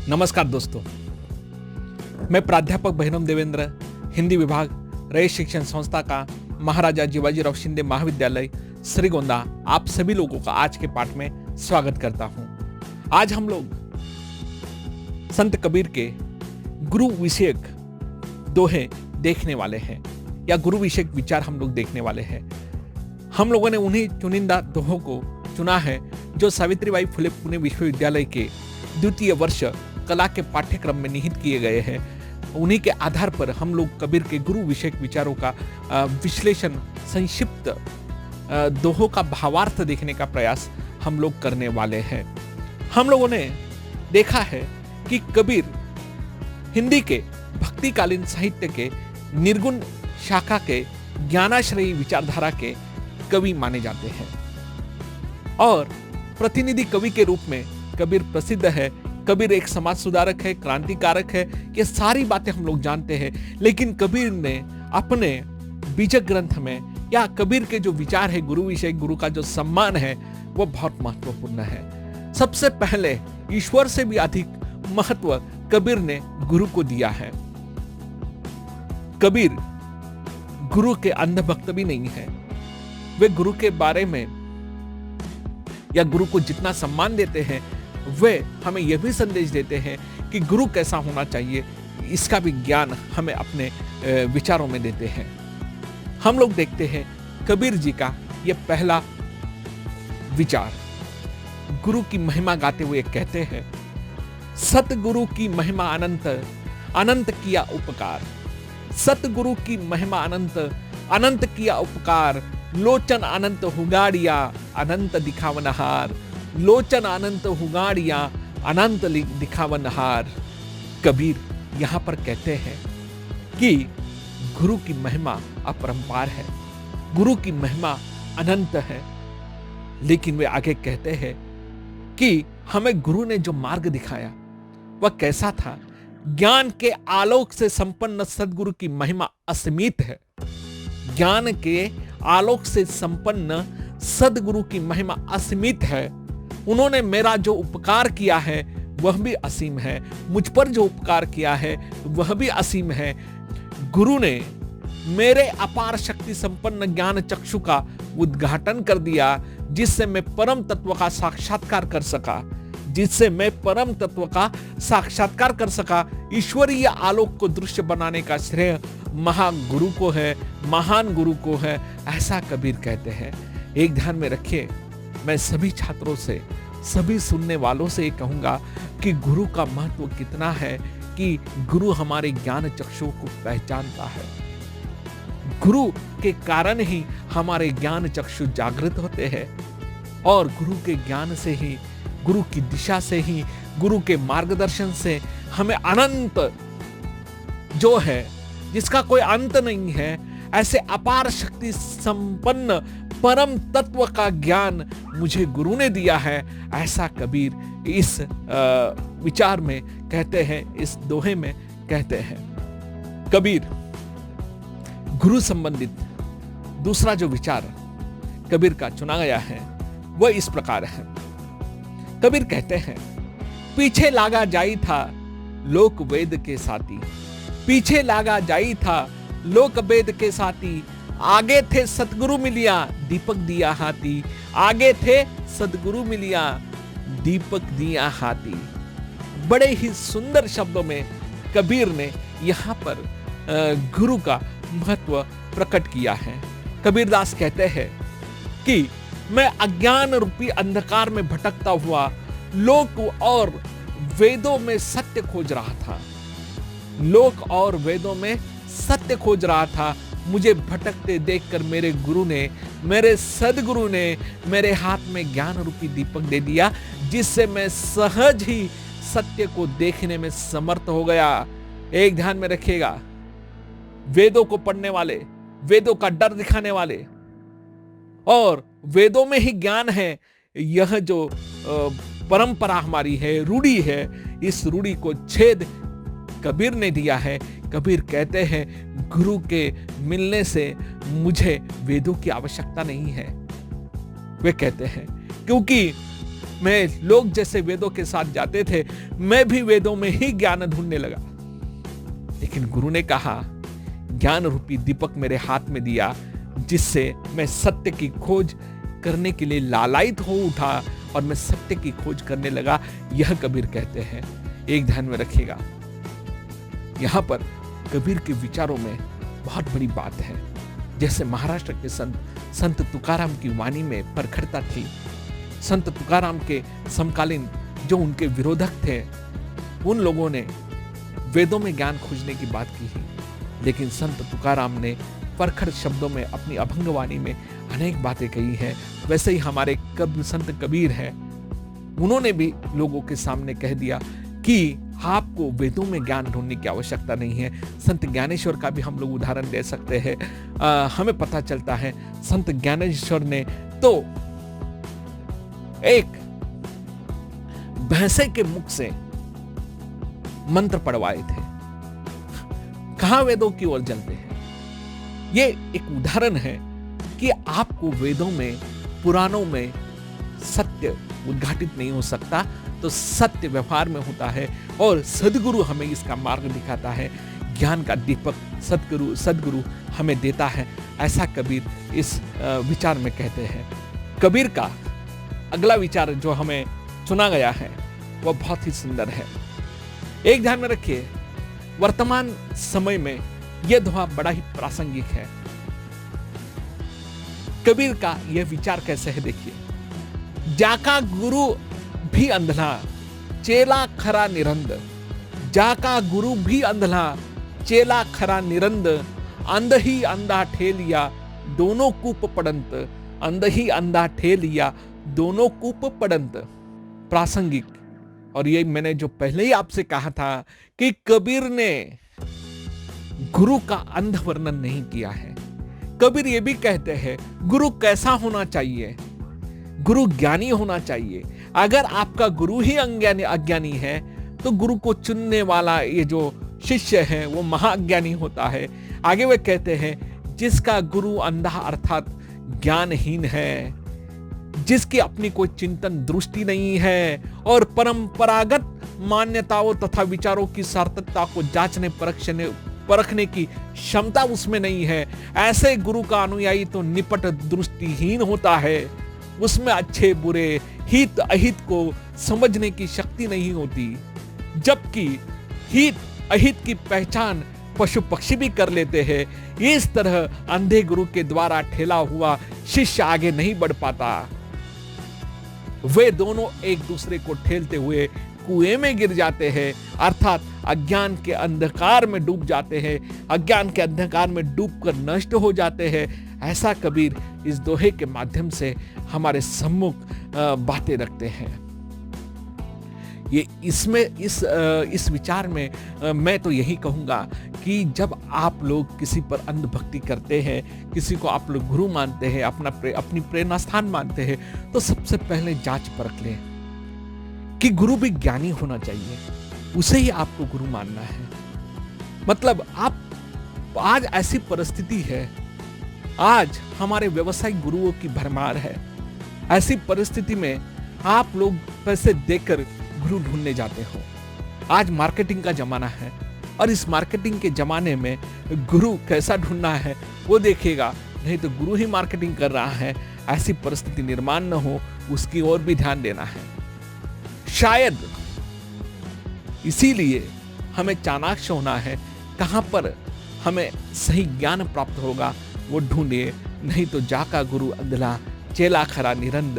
नमस्कार दोस्तों, मैं प्राध्यापक बहिरम देवेंद्र, हिंदी विभाग, रयत शिक्षण संस्था का महाराजा जीवाजीराव शिंदे महाविद्यालय श्रीगोंदा, आप सभी लोगों का आज के पाठ में स्वागत करता हूं। आज हम लोग संत कबीर के गुरु विषयक दोहे देखने वाले हैं या गुरु विषयक विचार हम लोग देखने वाले हैं। हम लोगों ने उन्हीं चुनिंदा दोहों को चुना है जो सावित्रीबाई फुले पुणे विश्वविद्यालय के द्वितीय वर्ष कला के पाठ्यक्रम में निहित किए गए हैं। उन्हीं के आधार पर हम लोग कबीर के गुरु विषयक विचारों का विश्लेषण, संक्षिप्त दोहों का भावार्थ देखने का प्रयास हम लोग करने वाले हैं। हम लोगों ने देखा है कि कबीर हिंदी के भक्तिकालीन साहित्य के निर्गुण शाखा के ज्ञानाश्रयी विचारधारा के कवि माने जाते हैं और प्रतिनिधि कवि के रूप में कबीर प्रसिद्ध है। कबीर एक समाज सुधारक है, क्रांतिकारक है, ये सारी बातें हम लोग जानते हैं। लेकिन कबीर ने अपने बीजक ग्रंथ में या कबीर के जो विचार है गुरु विषय, गुरु का जो सम्मान है वो बहुत महत्वपूर्ण है। सबसे पहले ईश्वर से भी अधिक महत्व कबीर ने गुरु को दिया है। कबीर गुरु के अंधभक्त भी नहीं है। वे गुरु के बारे में या गुरु को जितना सम्मान देते हैं वे हमें यह भी संदेश देते हैं कि गुरु कैसा होना चाहिए, इसका भी ज्ञान हमें अपने विचारों में देते हैं। हम लोग देखते हैं कबीर जी का यह पहला विचार गुरु की महिमा गाते हुए कहते हैं, सतगुरु की महिमा अनंत, अनंत किया उपकार। सतगुरु की महिमा अनंत, अनंत किया उपकार। लोचन अनंत हुगाड़िया, अनंत दिखावनहार। लोचन अनंत हुगाड़िया, अनंत दिखावनहार। कबीर यहां पर कहते हैं कि गुरु की महिमा अपरंपार है, गुरु की महिमा अनंत है। लेकिन वे आगे कहते हैं कि हमें गुरु ने जो मार्ग दिखाया वह कैसा था। ज्ञान के आलोक से संपन्न सद्गुरु की महिमा असीमित है। ज्ञान के आलोक से संपन्न सद्गुरु की महिमा असीमित है। उन्होंने मेरा जो उपकार किया है वह भी असीम है, मुझ पर जो उपकार किया है वह भी असीम है। गुरु ने मेरे अपार शक्ति संपन्न ज्ञान चक्षु का उद्घाटन कर दिया, जिससे मैं परम तत्व का साक्षात्कार कर सका, जिससे मैं परम तत्व का साक्षात्कार कर सका। ईश्वरीय आलोक को दृश्य बनाने का श्रेय महागुरु को है, महान गुरु को है, ऐसा कबीर कहते हैं। एक ध्यान में रखिए, मैं सभी छात्रों से, सभी सुनने वालों से कहूंगा कि गुरु का महत्व कितना है कि गुरु हमारे ज्ञान चक्षुओं को पहचानता है। गुरु के कारण ही हमारे ज्ञान चक्षु जागृत होते हैं और गुरु के ज्ञान से ही, गुरु की दिशा से ही, गुरु के मार्गदर्शन से हमें अनंत जो है, जिसका कोई अंत नहीं है, ऐसे अपार शक्ति संपन्न परम तत्व का ज्ञान मुझे गुरु ने दिया है, ऐसा कबीर इस विचार में कहते हैं, इस दोहे में कहते हैं। कबीर गुरु संबंधित दूसरा जो विचार कबीर का चुना गया है वह इस प्रकार है। कबीर कहते हैं, पीछे लागा जाई था लोक वेद के साथी। पीछे लागा जाई था लोक वेद के साथी। आगे थे सतगुरु मिलिया, दीपक दिया हाथी। आगे थे सतगुरु मिलिया, दीपक दिया हाथी। बड़े ही सुंदर शब्दों में कबीर ने यहाँ पर गुरु का महत्व प्रकट किया है। कबीरदास कहते हैं कि मैं अज्ञान रूपी अंधकार में भटकता हुआ लोक और वेदों में सत्य खोज रहा था। लोक और वेदों में सत्य खोज रहा था। मुझे भटकते देखकर मेरे गुरु ने, मेरे सदगुरु ने मेरे हाथ में ज्ञान रूपी दीपक दे दिया, जिससे मैं सहज ही सत्य को देखने में समर्थ हो गया। एक ध्यान में रखिएगा, वेदों को पढ़ने वाले, वेदों का डर दिखाने वाले और वेदों में ही ज्ञान है, यह जो परंपरा हमारी है, रूढ़ी है, इस रूढ़ी को छेद कबीर ने दिया है। कबीर कहते हैं, गुरु के मिलने से मुझे वेदों की आवश्यकता नहीं है। वे कहते हैं क्योंकि में लोग जैसे वेदों के साथ जाते थे, मैं भी वेदों में ही ज्ञान ढूंढने लगा। लेकिन गुरु ने कहा, ज्ञान रूपी दीपक मेरे हाथ में दिया, जिससे मैं सत्य की खोज करने के लिए लालायित हो उठा और मैं सत्य की खोज करने लगा। यह कबीर कहते हैं। एक ध्यान में रखिएगा, यहां पर कबीर के विचारों में बहुत बड़ी बात है। जैसे महाराष्ट्र के संत तुकाराम की वाणी में प्रखरता थी। संत तुकाराम के समकालीन जो उनके विरोधक थे, उन लोगों ने वेदों में ज्ञान खोजने की बात की ही, लेकिन संत तुकाराम ने प्रखर शब्दों में अपनी अभंगवाणी में अनेक बातें कही हैं। वैसे ही हमारे संत कबीर हैं, उन्होंने भी लोगों के सामने कह दिया कि आपको वेदों में ज्ञान ढूंढने की आवश्यकता नहीं है। संत ज्ञानेश्वर का भी हम लोग उदाहरण दे सकते हैं। हमें पता चलता है संत ज्ञानेश्वर ने तो एक भैंसे के मुख से मंत्र पढ़वाए थे। कहां वेदों की ओर चलते हैं। ये एक उदाहरण है कि आपको वेदों में, पुराणों में सत्य उद्घाटित नहीं हो सकता, तो सत्य व्यवहार में होता है और सद्गुरु हमें इसका मार्ग दिखाता है। ज्ञान का दीपक सद्गुरु हमें देता है, ऐसा कबीर इस विचार में कहते हैं। कबीर का अगला विचार जो हमें चुना गया है वह बहुत ही सुंदर है। एक ध्यान में रखिए, वर्तमान समय में यह दोहा बड़ा ही प्रासंगिक है। कबीर का यह विचार कैसे है, देखिए। जाका गुरु भी अंधला, चेला खरा निरंद। जाका गुरु भी अंधला, चेला खरा निरंद। अंध ही अंधा ठेलिया, दोनों कूप पड़ंत। अंध ही अंधा ठेलिया, दोनों कूप पड़ंत। प्रासंगिक। और ये मैंने जो पहले ही आपसे कहा था कि कबीर ने गुरु का अंध वर्णन नहीं किया है। कबीर ये भी कहते हैं गुरु कैसा होना चाहिए, गुरु ज्ञानी होना चाहिए। अगर आपका गुरु ही अज्ञानी है तो गुरु को चुनने वाला ये जो शिष्य है वो महाज्ञानी होता है। आगे वे कहते हैं जिसका गुरु अंधा अर्थात ज्ञानहीन है, जिसकी अपनी कोई चिंतन दृष्टि नहीं है और परंपरागत मान्यताओं तथा विचारों की सार्थकता को जांचने परखने की क्षमता उसमें नहीं है, ऐसे गुरु का अनुयायी तो निपट दृष्टिहीन होता है। उसमें अच्छे बुरे, हित अहित को समझने की शक्ति नहीं होती। जबकि हित अहित की पहचान पशु पक्षी भी कर लेते हैं। इस तरह अंधे गुरु के द्वारा ठेला हुआ शिष्य आगे नहीं बढ़ पाता। वे दोनों एक दूसरे को ठेलते हुए कुएं में गिर जाते हैं, अर्थात अज्ञान के अंधकार में डूब जाते हैं, अज्ञान के अंधकार में डूबकर नष्ट हो जाते हैं। ऐसा कबीर इस दोहे के माध्यम से हमारे सम्मुख बातें रखते हैं। ये इसमें इस विचार में मैं तो यही कहूंगा कि जब आप लोग किसी पर अंधभक्ति करते हैं, किसी को आप लोग गुरु मानते हैं, अपनी प्रेरणा स्थान मानते हैं, तो सबसे पहले जांच परख लें कि गुरु भी ज्ञानी होना चाहिए, उसे ही आपको गुरु मानना है। मतलब आप आज ऐसी परिस्थिति है, आज हमारे व्यवसायिक गुरुओं की भरमार है। ऐसी परिस्थिति में आप लोग पैसे देकर गुरु ढूंढने जाते हो। आज मार्केटिंग का जमाना है और इस मार्केटिंग के जमाने में गुरु कैसा ढूंढना है वो देखिएगा, नहीं तो गुरु ही मार्केटिंग कर रहा है। ऐसी परिस्थिति निर्माण न हो, उसकी ओर भी ध्यान देना है। शायद इसीलिए हमें चाणाक्ष होना है, कहां पर हमें सही ज्ञान प्राप्त होगा वो ढूंढिए, नहीं तो जाका गुरु अंधला, चेला खरा निरंद।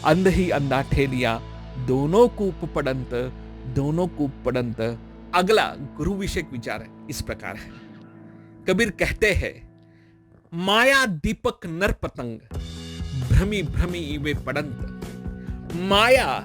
अंध ही अंधा ठेलिया, दोनों कूप पड़ंत, दोनों कूप पड़ंत। अगला गुरु विषयक विचार इस प्रकार है। कबीर कहते हैं माया दीपक नर पतंग, भ्रमी भ्रमी इवे पड़ंत। माया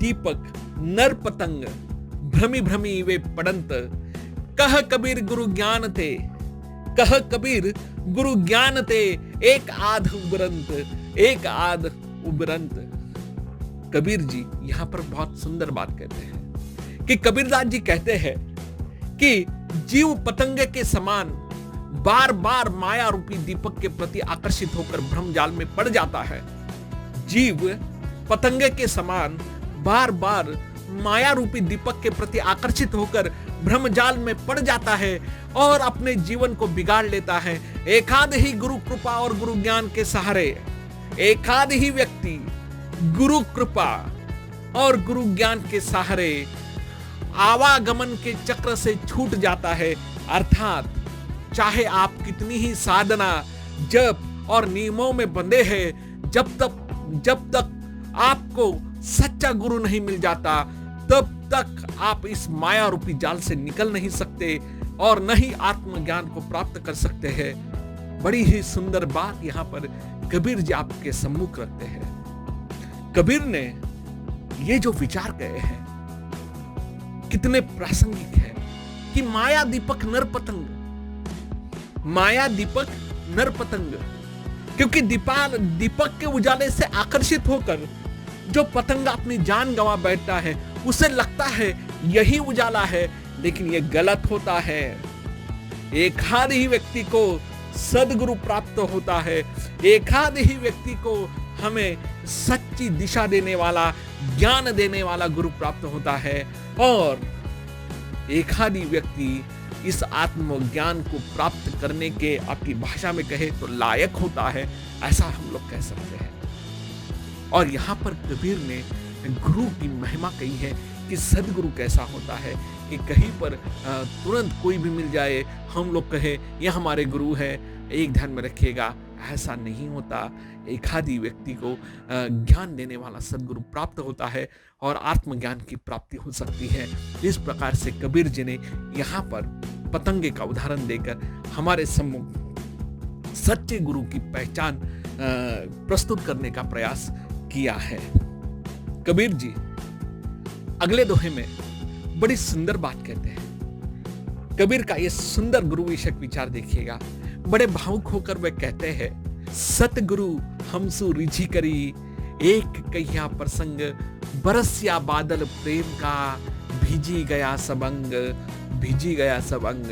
दीपक नर पतंग, भ्रमी भ्रमी इवे पड़ंत। कह कबीर गुरु ज्ञान थे, कह कबीर गुरु ज्ञान थे, एक आध उबरंत, एक आध उबरंत। कबीर जी यहां पर बहुत सुंदर बात कहते हैं कि कबीरदास जी कहते हैं कि जीव पतंग के समान बार बार माया रूपी दीपक के प्रति आकर्षित होकर भ्रम जाल में पड़ जाता है। जीव पतंगे के समान बार बार माया रूपी दीपक के प्रति आकर्षित होकर भ्रमजाल में पड़ जाता है और अपने जीवन को बिगाड़ लेता है। एकाध ही गुरु कृपा और गुरु ज्ञान के सहारे एकाध ही व्यक्ति गुरु कृपा और गुरु ज्ञान के सहारे आवागमन के चक्र से छूट जाता है। अर्थात चाहे आप कितनी ही साधना, जप और नियमों में बंधे हैं, जब तक आपको सच्चा गुरु नहीं मिल जाता, तब तक आप इस माया रूपी जाल से निकल नहीं सकते और न ही आत्मज्ञान को प्राप्त कर सकते हैं। बड़ी ही सुंदर बात यहाँ पर कबीर जी आपके सम्मुख रखते हैं। कबीर ने ये जो विचार गए हैं कितने प्रासंगिक है कि माया दीपक नर पतंग, क्योंकि दीपक के उजाले से आकर्षित होकर जो पतंग अपनी जान गंवा बैठता है उसे लगता है यही उजाला है, लेकिन यह गलत होता है। एकाध ही व्यक्ति को सदगुरु प्राप्त होता है, एकाध ही व्यक्ति को हमें सच्ची दिशा देने वाला, ज्ञान देने वाला गुरु प्राप्त होता है और एकाध ही व्यक्ति इस आत्मज्ञान को प्राप्त करने के, आपकी भाषा में कहे तो लायक होता है, ऐसा हम लोग कह सकते हैं। और यहाँ पर कबीर ने गुरु की महिमा कही है कि सदगुरु कैसा होता है कि कहीं पर तुरंत कोई भी मिल जाए, हम लोग कहें यह हमारे गुरु है, एक ध्यान में रखिएगा, ऐसा नहीं होता। एक आदि व्यक्ति को ज्ञान देने वाला सदगुरु प्राप्त होता है और आत्मज्ञान की प्राप्ति हो सकती है। इस प्रकार से कबीर जी ने यहाँ पर पतंगे का उदाहरण देकर हमारे सम्मुख सच्चे गुरु की पहचान प्रस्तुत करने का प्रयास किया है। कबीर जी अगले दोहे में बड़ी सुंदर बात कहते हैं। कबीर का ये सुंदर गुरु विषयक विचार देखिएगा, बड़े भावुक होकर वे कहते हैं, सतगुरु हमसु रिझी करी, एक कहिया प्रसंग, बरसिया बादल प्रेम का, भिजी गया सबंग, भिजी गया सबंग।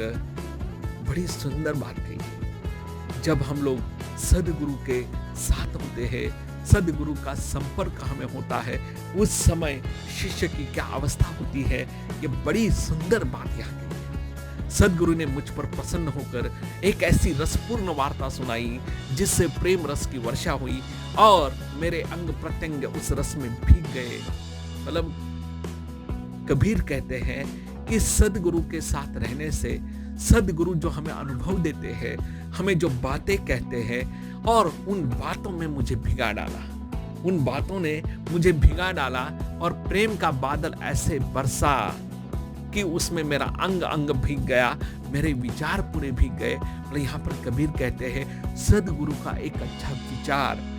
बड़ी सुंदर बात कही। जब हम लोग सदगुरु के साथ होते हैं, सदगुरु का संपर्क हमें होता है, उस समय शिष्य की क्या अवस्था होती है, ये बड़ी सुंदर बात यहाँ की। सदगुरु ने मुझ पर प्रसन्न होकर एक ऐसी रसपूर्ण वार्ता सुनाई जिससे प्रेम रस की वर्षा हुई और मेरे अंग प्रत्यंग उस रस में भीग गए। मतलब कबीर कहते हैं कि सदगुरु के साथ रहने से, सदगुरु जो हमें अनुभव देते हैं, हमें जो बातें कहते हैं और उन बातों में मुझे भिगा डाला, उन बातों ने मुझे भिगा डाला और प्रेम का बादल ऐसे बरसा कि उसमें मेरा अंग अंग भीग गया, मेरे विचार पूरे भीग गए। मतलब यहाँ पर कबीर कहते हैं सदगुरु का एक अच्छा विचार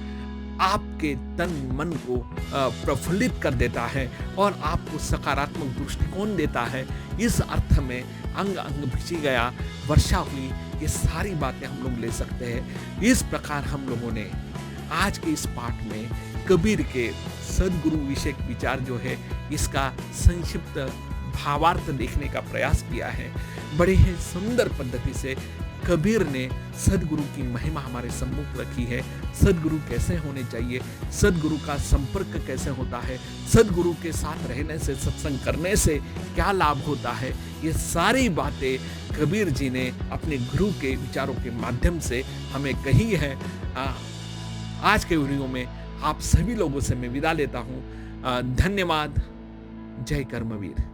आपके तन मन को प्रफुल्लित कर देता है और आपको सकारात्मक दृष्टिकोण देता है। इस अर्थ में अंग अंग भिजी गया, वर्षा हुई, ये सारी बातें हम लोग ले सकते हैं। इस प्रकार हम लोगों ने आज के इस पाठ में कबीर के सदगुरु विषयक विचार जो है इसका संक्षिप्त भावार्थ देखने का प्रयास किया है। बड़े ही सुंदर पद्धति से कबीर ने सदगुरु की महिमा हमारे सम्मुख रखी है। सदगुरु कैसे होने चाहिए, सदगुरु का संपर्क कैसे होता है, सदगुरु के साथ रहने से, सत्संग करने से क्या लाभ होता है, ये सारी बातें कबीर जी ने अपने गुरु के विचारों के माध्यम से हमें कही है। आज के वीडियो में आप सभी लोगों से मैं विदा लेता हूँ। धन्यवाद। जय कर्मवीर।